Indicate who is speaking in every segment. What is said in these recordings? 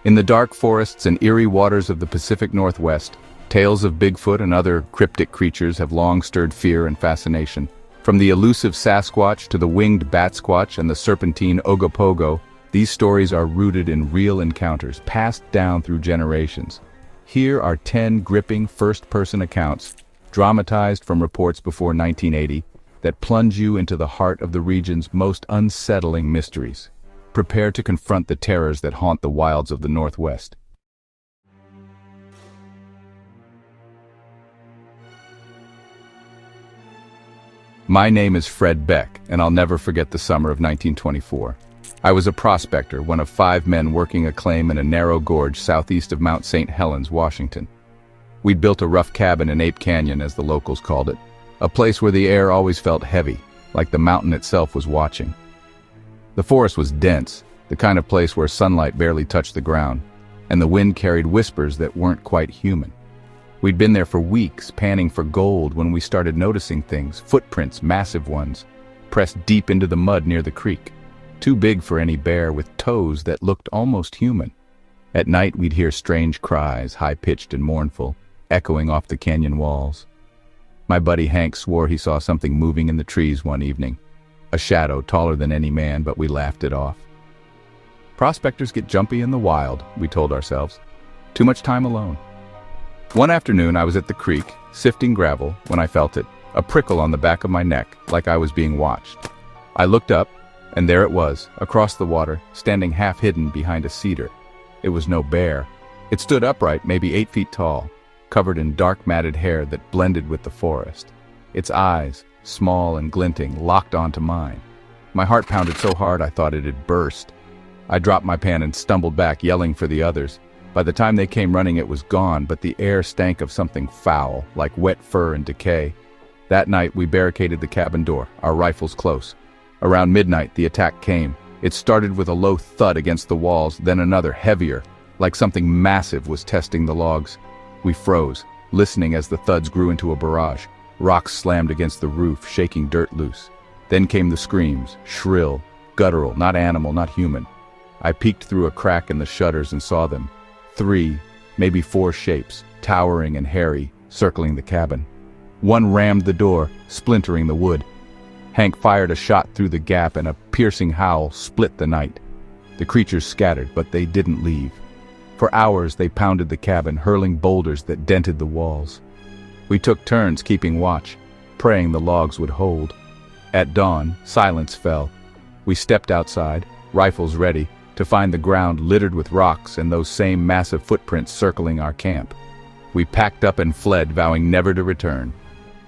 Speaker 1: In the dark forests and eerie waters of the Pacific Northwest, tales of Bigfoot and other cryptic creatures have long stirred fear and fascination. From the elusive Sasquatch to the winged Batsquatch and the serpentine Ogopogo, these stories are rooted in real encounters, passed down through generations. Here are 10 gripping first-person accounts, dramatized from reports before 1980, that plunge you into the heart of the region's most unsettling mysteries. Prepare to confront the terrors that haunt the wilds of the Northwest. My name is Fred Beck, and I'll never forget the summer of 1924. I was a prospector, one of 5 men working a claim in a narrow gorge southeast of Mount St. Helens, Washington. We'd built a rough cabin in Ape Canyon, as the locals called it, a place where the air always felt heavy, like the mountain itself was watching. The forest was dense, the kind of place where sunlight barely touched the ground, and the wind carried whispers that weren't quite human. We'd been there for weeks, panning for gold, when we started noticing things, footprints, massive ones, pressed deep into the mud near the creek, too big for any bear, with toes that looked almost human. At night we'd hear strange cries, high-pitched and mournful, echoing off the canyon walls. My buddy Hank swore he saw something moving in the trees one evening, a shadow taller than any man, but we laughed it off. Prospectors get jumpy in the wild, we told ourselves. Too much time alone. One afternoon I was at the creek, sifting gravel, when I felt it, a prickle on the back of my neck, like I was being watched. I looked up, and there it was, across the water, standing half-hidden behind a cedar. It was no bear. It stood upright, maybe 8 feet tall, covered in dark matted hair that blended with the forest. Its eyes, small and glinting, locked onto mine. My heart pounded so hard I thought it had burst. I dropped my pan and stumbled back, yelling for the others. By the time they came running, it was gone, but the air stank of something foul, like wet fur and decay. That night we barricaded the cabin door, our rifles close. Around midnight the attack came. It started with a low thud against the walls, then another, heavier, like something massive was testing the logs. We froze, listening as the thuds grew into a barrage. Rocks slammed against the roof, shaking dirt loose. Then came the screams, shrill, guttural, not animal, not human. I peeked through a crack in the shutters and saw them. 3, maybe 4 shapes, towering and hairy, circling the cabin. One rammed the door, splintering the wood. Hank fired a shot through the gap, and a piercing howl split the night. The creatures scattered, but they didn't leave. For hours they pounded the cabin, hurling boulders that dented the walls. We took turns keeping watch, praying the logs would hold. At dawn, silence fell. We stepped outside, rifles ready, to find the ground littered with rocks and those same massive footprints circling our camp. We packed up and fled, vowing never to return.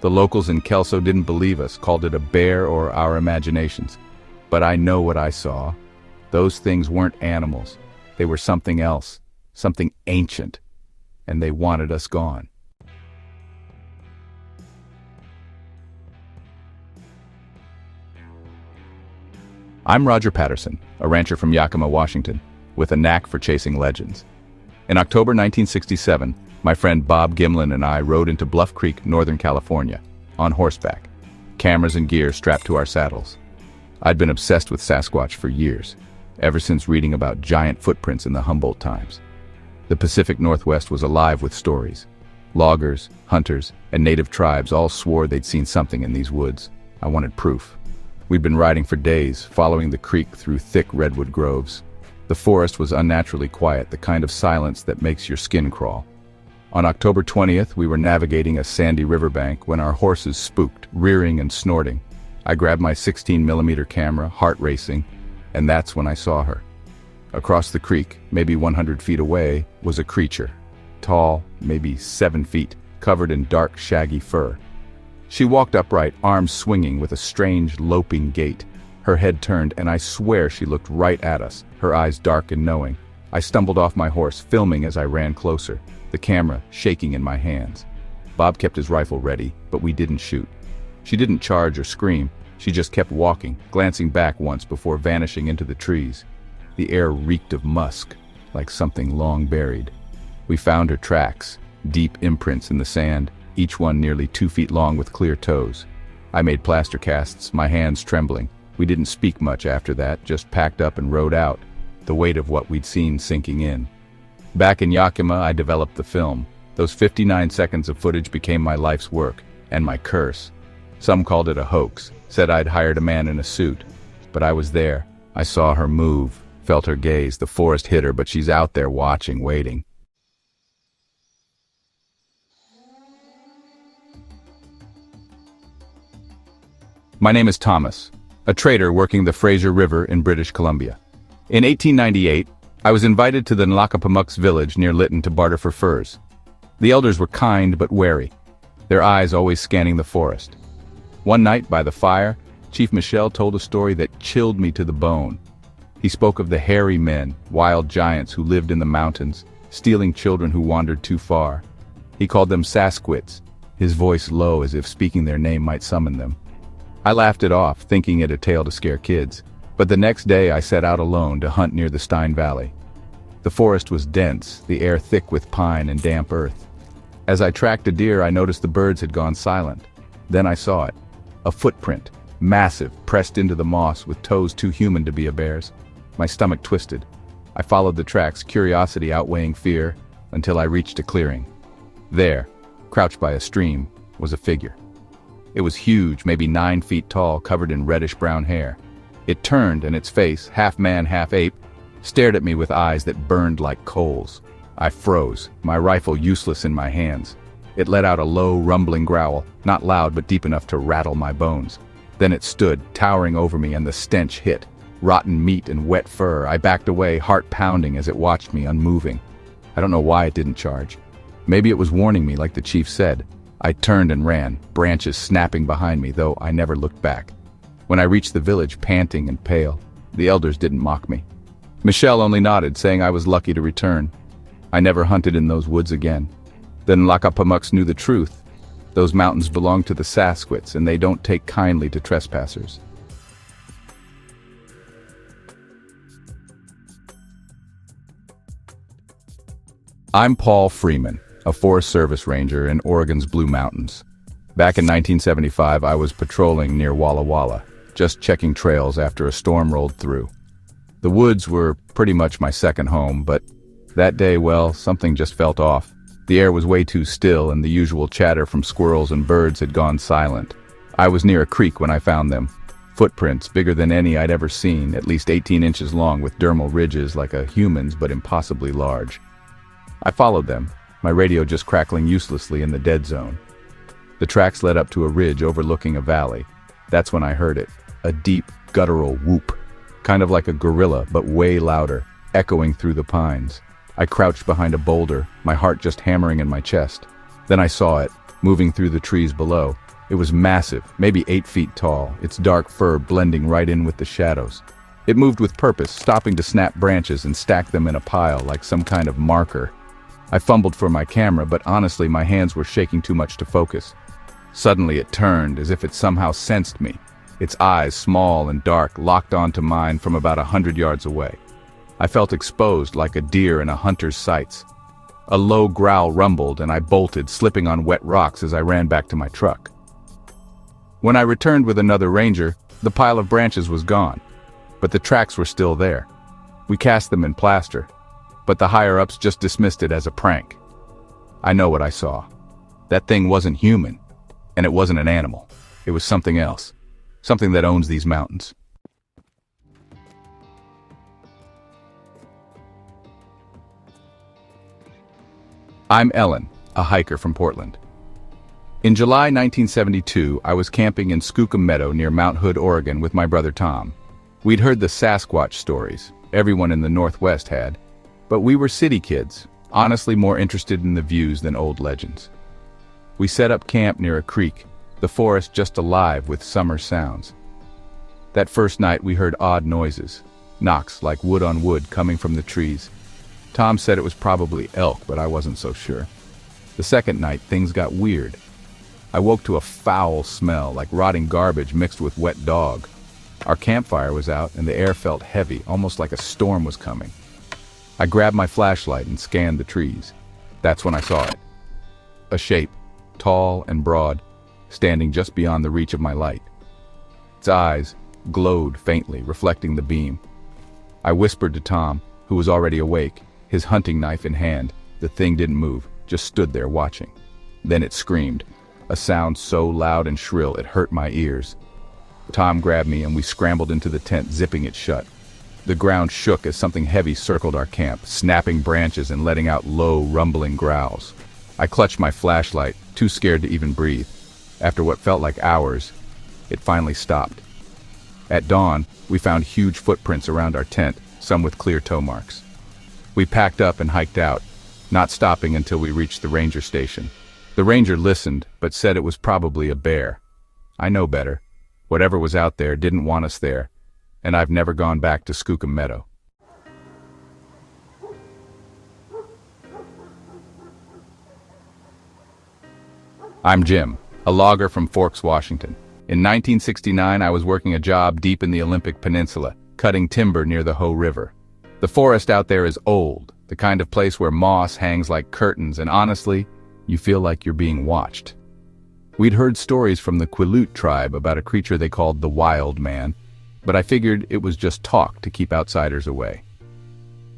Speaker 1: The locals in Kelso didn't believe us, called it a bear or our imaginations. But I know what I saw. Those things weren't animals. They were something else, something ancient, and they wanted us gone. I'm Roger Patterson, a rancher from Yakima, Washington, with a knack for chasing legends. In October 1967, my friend Bob Gimlin and I rode into Bluff Creek, Northern California, on horseback, cameras and gear strapped to our saddles. I'd been obsessed with Sasquatch for years, ever since reading about giant footprints in the Humboldt times. The Pacific Northwest was alive with stories. Loggers, hunters, and native tribes all swore they'd seen something in these woods. I wanted proof. We'd been riding for days, following the creek through thick redwood groves. The forest was unnaturally quiet, the kind of silence that makes your skin crawl. On October 20th, we were navigating a sandy riverbank when our horses spooked, rearing and snorting. I grabbed my 16mm camera, heart racing, and that's when I saw her. Across the creek, maybe 100 feet away, was a creature. Tall, maybe 7 feet, covered in dark, shaggy fur. She walked upright, arms swinging with a strange, loping gait. Her head turned, and I swear she looked right at us, her eyes dark and knowing. I stumbled off my horse, filming as I ran closer, the camera shaking in my hands. Bob kept his rifle ready, but we didn't shoot. She didn't charge or scream. She just kept walking, glancing back once before vanishing into the trees. The air reeked of musk, like something long buried. We found her tracks, deep imprints in the sand, each one nearly 2 feet long with clear toes. I made plaster casts, my hands trembling. We didn't speak much after that, just packed up and rode out, the weight of what we'd seen sinking in. Back in Yakima, I developed the film. Those 59 seconds of footage became my life's work, and my curse. Some called it a hoax, said I'd hired a man in a suit. But I was there. I saw her move, felt her gaze. The forest hit her, but she's out there watching, waiting. My name is Thomas, a trader working the Fraser River in British Columbia. In 1898, I was invited to the Lacapam village near Lytton to barter for furs. The elders were kind but wary, their eyes always scanning the forest. One night by the fire, Chief Michel told a story that chilled me to the bone. He spoke of the hairy men, wild giants who lived in the mountains, stealing children who wandered too far. He called them Sasquatches, his voice low as if speaking their name might summon them. I laughed it off, thinking it a tale to scare kids. But the next day I set out alone to hunt near the Stein Valley. The forest was dense, the air thick with pine and damp earth. As I tracked a deer, I noticed the birds had gone silent. Then I saw it. A footprint, massive, pressed into the moss with toes too human to be a bear's. My stomach twisted. I followed the tracks, curiosity outweighing fear, until I reached a clearing. There, crouched by a stream, was a figure. It was huge, maybe 9 feet tall, covered in reddish-brown hair. It turned, and its face, half man, half ape, stared at me with eyes that burned like coals. I froze, my rifle useless in my hands. It let out a low, rumbling growl, not loud but deep enough to rattle my bones. Then it stood, towering over me, and the stench hit. Rotten meat and wet fur. I backed away, heart pounding as it watched me, unmoving. I don't know why it didn't charge. Maybe it was warning me, like the chief said. I turned and ran, branches snapping behind me, though I never looked back. When I reached the village, panting and pale, the elders didn't mock me. Michel only nodded, saying I was lucky to return. I never hunted in those woods again. Then Lacapam knew the truth. Those mountains belong to the Sasquatches, and they don't take kindly to trespassers. I'm Paul Freeman, a Forest Service ranger in Oregon's Blue Mountains. Back in 1975, I was patrolling near Walla Walla, just checking trails after a storm rolled through. The woods were pretty much my second home, but that day, well, something just felt off. The air was way too still, and the usual chatter from squirrels and birds had gone silent. I was near a creek when I found them. Footprints bigger than any I'd ever seen, at least 18 inches long with dermal ridges like a human's but impossibly large. I followed them, my radio just crackling uselessly in the dead zone. The tracks led up to a ridge overlooking a valley. That's when I heard it, a deep, guttural whoop, kind of like a gorilla but way louder, echoing through the pines. I crouched behind a boulder, my heart just hammering in my chest. Then I saw it, moving through the trees below. It was massive, maybe 8 feet tall, its dark fur blending right in with the shadows. It moved with purpose, stopping to snap branches and stack them in a pile like some kind of marker. I fumbled for my camera, but honestly my hands were shaking too much to focus. Suddenly it turned, as if it somehow sensed me. Its eyes, small and dark, locked onto mine from about 100 yards away. I felt exposed like a deer in a hunter's sights. A low growl rumbled, and I bolted, slipping on wet rocks as I ran back to my truck. When I returned with another ranger, the pile of branches was gone, but the tracks were still there. We cast them in plaster, but the higher-ups just dismissed it as a prank. I know what I saw. That thing wasn't human, and it wasn't an animal. It was something else, something that owns these mountains. I'm Ellen, a hiker from Portland. In July 1972, I was camping in Skookum Meadow near Mount Hood, Oregon with my brother Tom. We'd heard the Sasquatch stories, everyone in the Northwest had, but we were city kids, honestly more interested in the views than old legends. We set up camp near a creek, the forest just alive with summer sounds. That first night we heard odd noises, knocks like wood on wood coming from the trees. Tom said it was probably elk, but I wasn't so sure. The second night, things got weird. I woke to a foul smell, like rotting garbage mixed with wet dog. Our campfire was out, and the air felt heavy, almost like a storm was coming. I grabbed my flashlight and scanned the trees. That's when I saw it. A shape, tall and broad, standing just beyond the reach of my light. Its eyes glowed faintly, reflecting the beam. I whispered to Tom, who was already awake, his hunting knife in hand. The thing didn't move, just stood there watching. Then it screamed, a sound so loud and shrill it hurt my ears. Tom grabbed me and we scrambled into the tent, zipping it shut. The ground shook as something heavy circled our camp, snapping branches and letting out low, rumbling growls. I clutched my flashlight, too scared to even breathe. After what felt like hours, it finally stopped. At dawn, we found huge footprints around our tent, some with clear toe marks. We packed up and hiked out, not stopping until we reached the ranger station. The ranger listened, but said it was probably a bear. I know better. Whatever was out there didn't want us there, and I've never gone back to Skookum Meadow. I'm Jim, a logger from Forks, Washington. In 1969, I was working a job deep in the Olympic Peninsula, cutting timber near the Hoh River. The forest out there is old, the kind of place where moss hangs like curtains, and honestly, you feel like you're being watched. We'd heard stories from the Quileute tribe about a creature they called the Wild Man, but I figured it was just talk to keep outsiders away.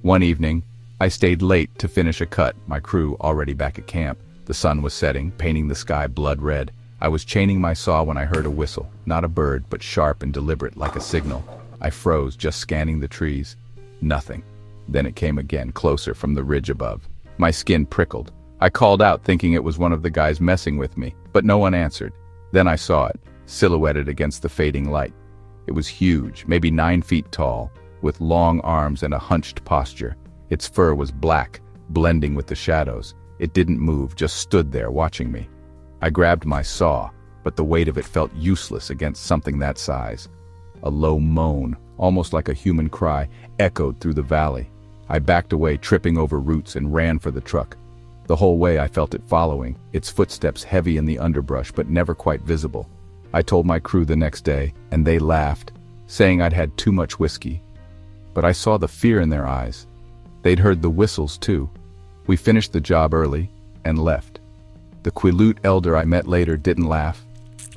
Speaker 1: One evening, I stayed late to finish a cut, my crew already back at camp. The sun was setting, painting the sky blood red. I was chaining my saw when I heard a whistle, not a bird, but sharp and deliberate, like a signal. I froze, just scanning the trees. Nothing. Then it came again, closer from the ridge above. My skin prickled. I called out, thinking it was one of the guys messing with me, but no one answered. Then I saw it, silhouetted against the fading light. It was huge, maybe 9 feet tall, with long arms and a hunched posture. Its fur was black, blending with the shadows. It didn't move, just stood there watching me. I grabbed my saw, but the weight of it felt useless against something that size. A low moan, almost like a human cry, echoed through the valley. I backed away, tripping over roots, and ran for the truck. The whole way I felt it following, its footsteps heavy in the underbrush but never quite visible. I told my crew the next day, and they laughed, saying I'd had too much whiskey. But I saw the fear in their eyes. They'd heard the whistles too. We finished the job early and left. The Quileute elder I met later didn't laugh.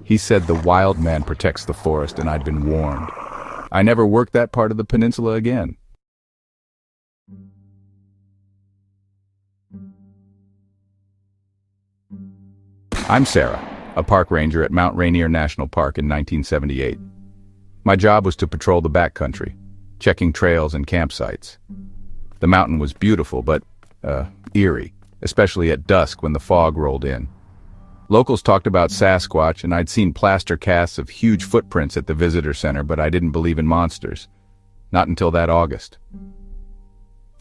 Speaker 1: He said the wild man protects the forest, and I'd been warned. I never worked that part of the peninsula again. I'm Sarah, a park ranger at Mount Rainier National Park in 1978. My job was to patrol the backcountry, checking trails and campsites. The mountain was beautiful, but eerie, especially at dusk when the fog rolled in. Locals talked about Sasquatch, and I'd seen plaster casts of huge footprints at the visitor center, but I didn't believe in monsters. Not until that August.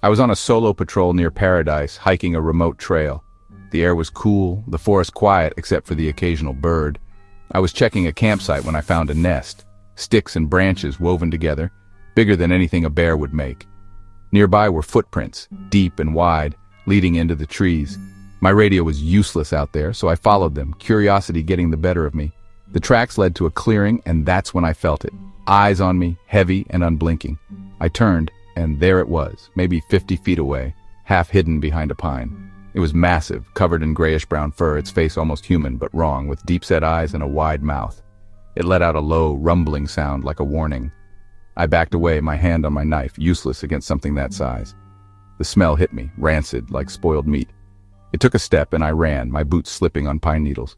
Speaker 1: I was on a solo patrol near Paradise, hiking a remote trail. The air was cool, the forest quiet except for the occasional bird. I was checking a campsite when I found a nest, sticks and branches woven together, bigger than anything a bear would make. Nearby were footprints, deep and wide, leading into the trees. My radio was useless out there, so I followed them, curiosity getting the better of me. The tracks led to a clearing, and that's when I felt it. Eyes on me, heavy and unblinking. I turned, and there it was, maybe 50 feet away, half hidden behind a pine. It was massive, covered in grayish-brown fur, its face almost human, but wrong, with deep-set eyes and a wide mouth. It let out a low, rumbling sound like a warning. I backed away, my hand on my knife, useless against something that size. The smell hit me, rancid, like spoiled meat. It took a step, and I ran, my boots slipping on pine needles.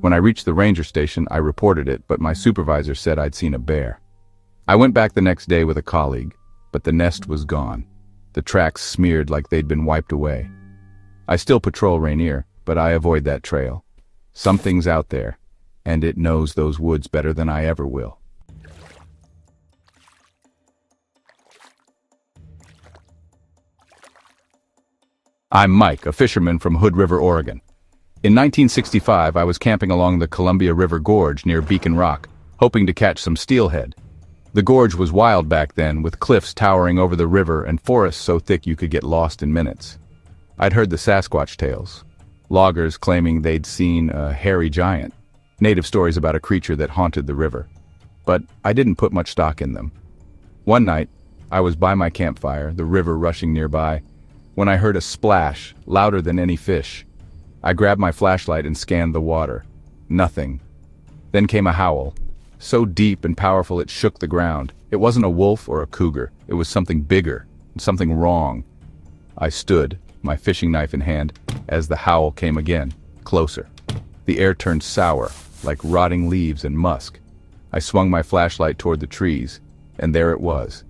Speaker 1: When I reached the ranger station, I reported it, but my supervisor said I'd seen a bear. I went back the next day with a colleague, but the nest was gone. The tracks smeared like they'd been wiped away. I still patrol Rainier, but I avoid that trail. Something's out there, and it knows those woods better than I ever will. I'm Mike, a fisherman from Hood River, Oregon. In 1965, I was camping along the Columbia River Gorge near Beacon Rock, hoping to catch some steelhead. The gorge was wild back then, with cliffs towering over the river and forests so thick you could get lost in minutes. I'd heard the Sasquatch tales, loggers claiming they'd seen a hairy giant, native stories about a creature that haunted the river. But I didn't put much stock in them. One night, I was by my campfire, the river rushing nearby, when I heard a splash, louder than any fish. I grabbed my flashlight and scanned the water. Nothing. Then came a howl, so deep and powerful it shook the ground. It wasn't a wolf or a cougar. It was something bigger, something wrong. I stood, my fishing knife in hand, as the howl came again, closer. The air turned sour, like rotting leaves and musk. I swung my flashlight toward the trees, and there it was.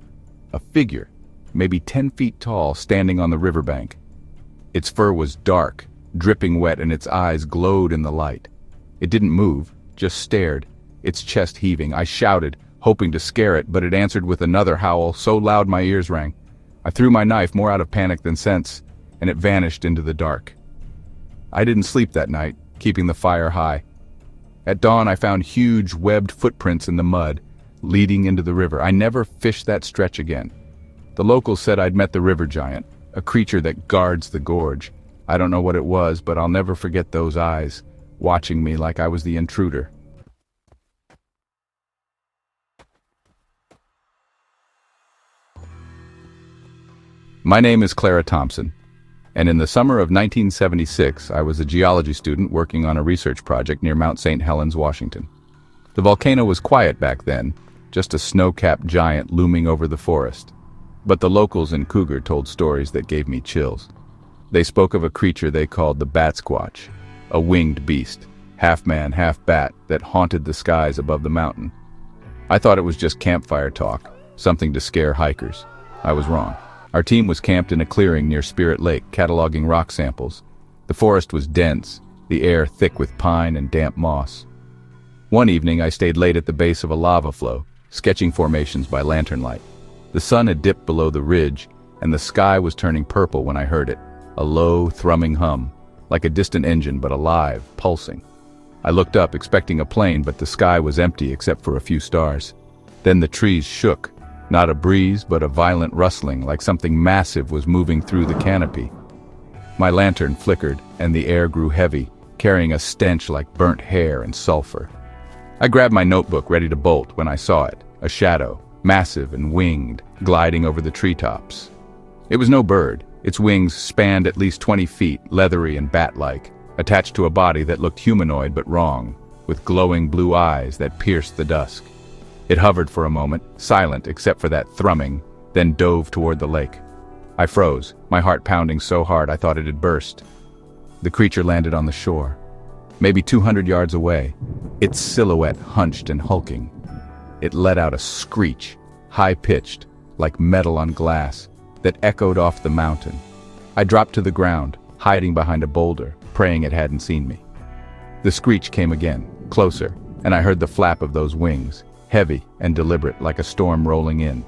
Speaker 1: A figure, maybe 10 feet tall, standing on the riverbank. Its fur was dark, dripping wet, and its eyes glowed in the light. It didn't move, just stared, its chest heaving. I shouted, hoping to scare it, but it answered with another howl so loud my ears rang. I threw my knife more out of panic than sense, and it vanished into the dark. I didn't sleep that night, keeping the fire high. At dawn, I found huge webbed footprints in the mud, leading into the river. I never fished that stretch again. The locals said I'd met the river giant, a creature that guards the gorge. I don't know what it was, but I'll never forget those eyes, watching me like I was the intruder. My name is Clara Thompson, and in the summer of 1976, I was a geology student working on a research project near Mount St. Helens, Washington. The volcano was quiet back then, just a snow-capped giant looming over the forest. But the locals in Cougar told stories that gave me chills. They spoke of a creature they called the Bat Squatch, a winged beast, half man, half bat, that haunted the skies above the mountain. I thought it was just campfire talk, something to scare hikers. I was wrong. Our team was camped in a clearing near Spirit Lake, cataloging rock samples. The forest was dense, the air thick with pine and damp moss. One evening, I stayed late at the base of a lava flow, sketching formations by lantern light. The sun had dipped below the ridge, and the sky was turning purple when I heard it, a low, thrumming hum, like a distant engine but alive, pulsing. I looked up, expecting a plane, but the sky was empty except for a few stars. Then the trees shook. Not a breeze, but a violent rustling, like something massive was moving through the canopy. My lantern flickered, and the air grew heavy, carrying a stench like burnt hair and sulfur. I grabbed my notebook, ready to bolt, when I saw it, a shadow, massive and winged, gliding over the treetops. It was no bird. Its wings spanned at least 20 feet, leathery and bat-like, attached to a body that looked humanoid but wrong, with glowing blue eyes that pierced the dusk. It hovered for a moment, silent except for that thrumming, then dove toward the lake. I froze, my heart pounding so hard I thought it had burst. The creature landed on the shore, maybe 200 yards away, its silhouette hunched and hulking. It let out a screech, high-pitched, like metal on glass, that echoed off the mountain. I dropped to the ground, hiding behind a boulder, praying it hadn't seen me. The screech came again, closer, and I heard the flap of those wings, heavy and deliberate like a storm rolling in.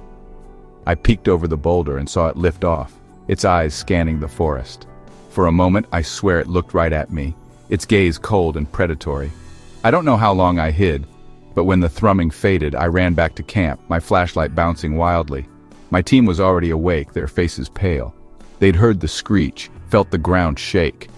Speaker 1: I peeked over the boulder and saw it lift off, its eyes scanning the forest. For a moment, I swear it looked right at me, its gaze cold and predatory. I don't know how long I hid, but when the thrumming faded, I ran back to camp, my flashlight bouncing wildly. My team was already awake, their faces pale. They'd heard the screech, felt the ground shake.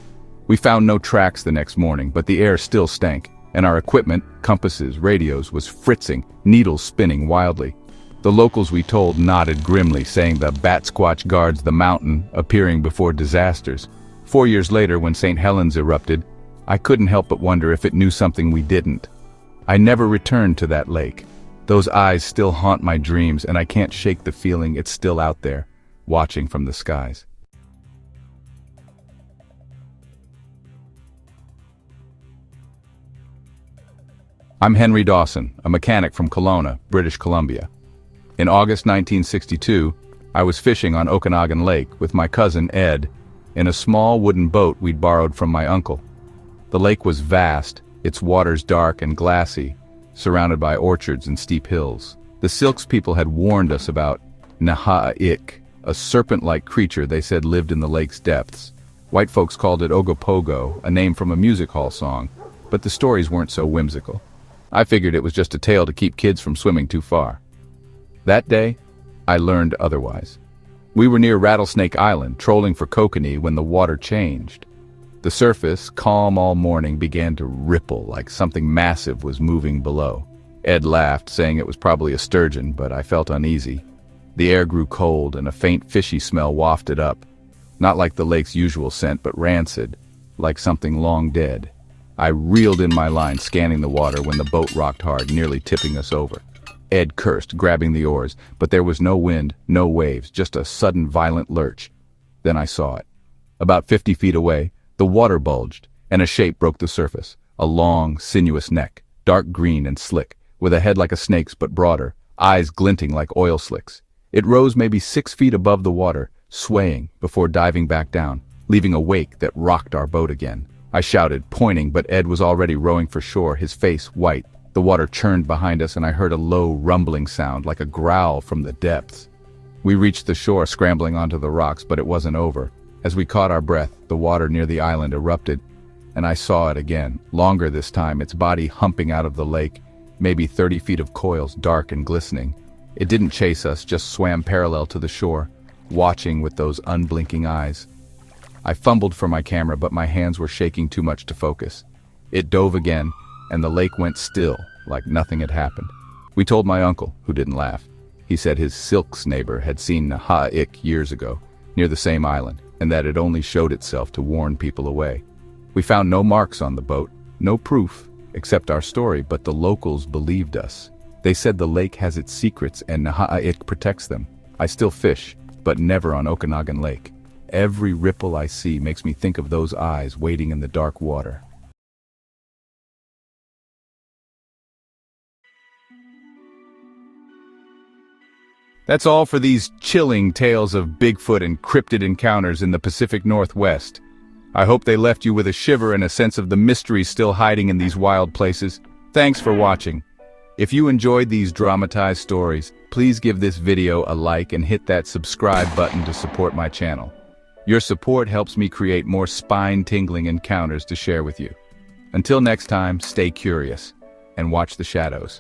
Speaker 1: We found no tracks the next morning, but the air still stank, and our equipment, compasses, radios, was fritzing, needles spinning wildly. The locals we told nodded grimly, saying the Bat Squatch guards the mountain, appearing before disasters. 4 years later, when St. Helens erupted, I couldn't help but wonder if it knew something we didn't. I never returned to that lake. Those eyes still haunt my dreams, and I can't shake the feeling it's still out there, watching from the skies. I'm Henry Dawson, a mechanic from Kelowna, British Columbia. In August 1962, I was fishing on Okanagan Lake with my cousin Ed in a small wooden boat we'd borrowed from my uncle. The lake was vast, its waters dark and glassy, surrounded by orchards and steep hills. The Silks people had warned us about Naha, a serpent-like creature they said lived in the lake's depths. White folks called it Ogopogo, a name from a music hall song, but the stories weren't so whimsical. I figured it was just a tale to keep kids from swimming too far. That day, I learned otherwise. We were near Rattlesnake Island, trolling for kokanee when the water changed. The surface, calm all morning, began to ripple like something massive was moving below. Ed laughed, saying it was probably a sturgeon, but I felt uneasy. The air grew cold and a faint fishy smell wafted up, not like the lake's usual scent, but rancid, like something long dead. I reeled in my line, scanning the water when the boat rocked hard, nearly tipping us over. Ed cursed, grabbing the oars, but there was no wind, no waves, just a sudden violent lurch. Then I saw it. About 50 feet away, the water bulged, and a shape broke the surface. A long, sinuous neck, dark green and slick, with a head like a snake's but broader, eyes glinting like oil slicks. It rose maybe 6 feet above the water, swaying before diving back down, leaving a wake that rocked our boat again. I shouted, pointing, but Ed was already rowing for shore, his face white. The water churned behind us, and I heard a low, rumbling sound, like a growl from the depths. We reached the shore, scrambling onto the rocks, but it wasn't over. As we caught our breath, the water near the island erupted, and I saw it again, longer this time, its body humping out of the lake, maybe 30 feet of coils, dark and glistening. It didn't chase us, just swam parallel to the shore, watching with those unblinking eyes. I fumbled for my camera, but my hands were shaking too much to focus. It dove again, and the lake went still, like nothing had happened. We told my uncle, who didn't laugh. He said his Silks neighbor had seen Naha years ago, near the same island, and that it only showed itself to warn people away. We found no marks on the boat, no proof, except our story, but the locals believed us. They said the lake has its secrets and Naha protects them. I still fish, but never on Okanagan Lake. Every ripple I see makes me think of those eyes waiting in the dark water. That's all for these chilling tales of Bigfoot and cryptid encounters in the Pacific Northwest. I hope they left you with a shiver and a sense of the mystery still hiding in these wild places. Thanks for watching. If you enjoyed these dramatized stories, please give this video a like and hit that subscribe button to support my channel. Your support helps me create more spine-tingling encounters to share with you. Until next time, stay curious and watch the shadows.